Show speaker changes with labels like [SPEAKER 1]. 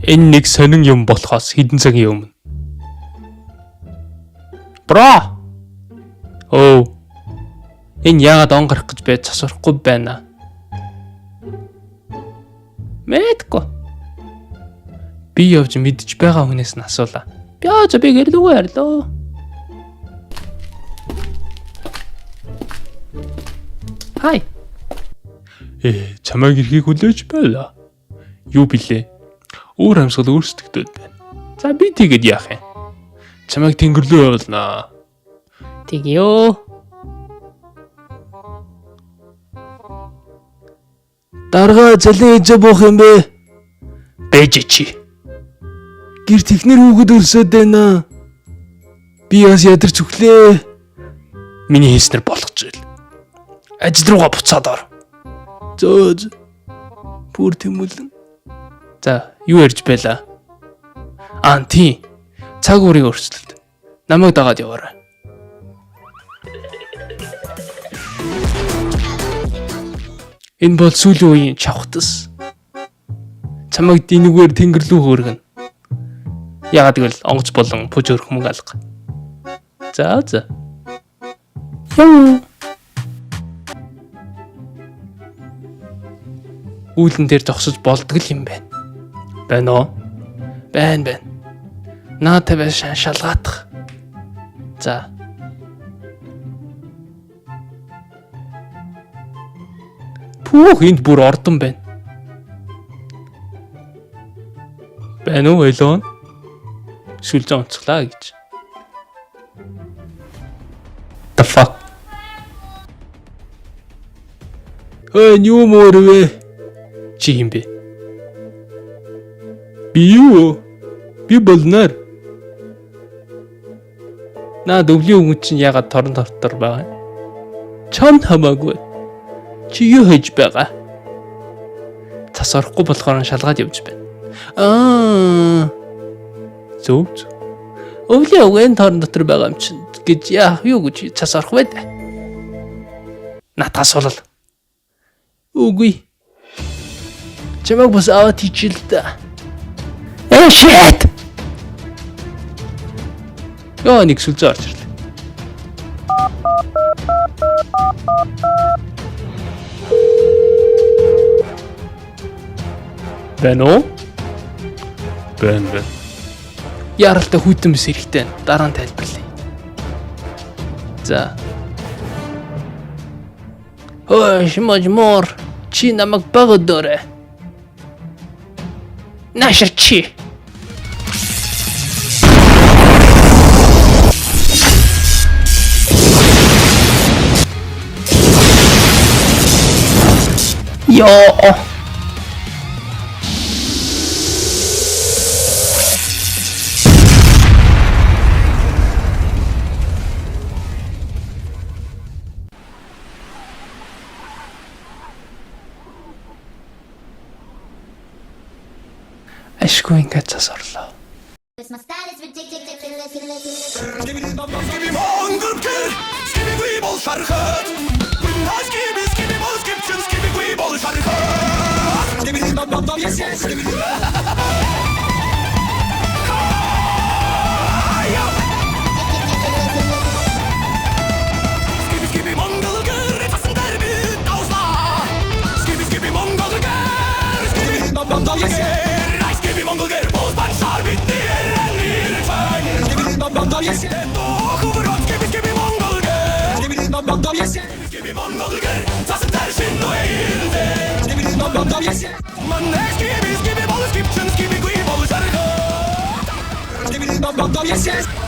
[SPEAKER 1] Энэ нэг сонин юм болохоос хэдэн цагийн өмнө. Бра. Оо. Энэ яагаад он гарах гэж байж засварахгүй байна. Мэдгүй. Би явж мэдж байгаа хүнээс нь асуулаа. Би гэрлүүгээ ярьлаа. Хай. Чамайг ирэхийг хүлээж байлаа. Юу билээ? Өөр амьсгал өөрсдөгдөд байна. За би тэгээд яах юм? Чамайг тэнгэр рүү явуулнаа. Тэгё. Дарга залин ээж буух юм бэ? Бэж чи. Гэр технэр хүүхэд өрсөд байна. Би бас ядарч өглөө. Миний хийснэр болгож байл. Ажил руугаа буцаад ор. Зөөж. Бүр тэмүүлэн. За, юу ярьж байла? Тий. Цаг уурыг өрсөлдөд. Намайг дагаад яваарай. Энэ бол сүүлийн үеийн чавхтас. Чамайг дийнүүгээр тэнгэр рүү хөөргөн. Яагаад гэвэл онгоц болон пуж өрх мөнгө алга. За. Үүлэн дээр зогсож болдго юм байна. Байна уу? Байна. Наатай байж шалгаадах. За. Пүүх энд бүр ордон байна. Байна уу элон? Сүлжээ онцглаа гэж. The fuck? Юу мөрвэ? Чи юм бэ? Би болноор. Наад өвлийн өнгө чинь ягаад торон тортор байгаа юм? Чамд хамаагүй. Чи юу хийж байгаа? Цас орохгүй болохоор шалгаад явж байна. Зөв. Өвлийн өнгө торон дотор байгаа юм чинь гэж юу гэж цас орох вэ? Натаас болол. Үгүй. Чамайг бас аваад хичээл та. Shit. Нэг сүлжээ орж ирлээ. Бэнэ. Яралтай хүйтэн мэс хэрэгтэй. Дараа нь тайлбарлая. За. Шимажмор. Чи намайг багодорой. Нашир чи. Йоо. Ашгүй ингээд засварлаа. Yes.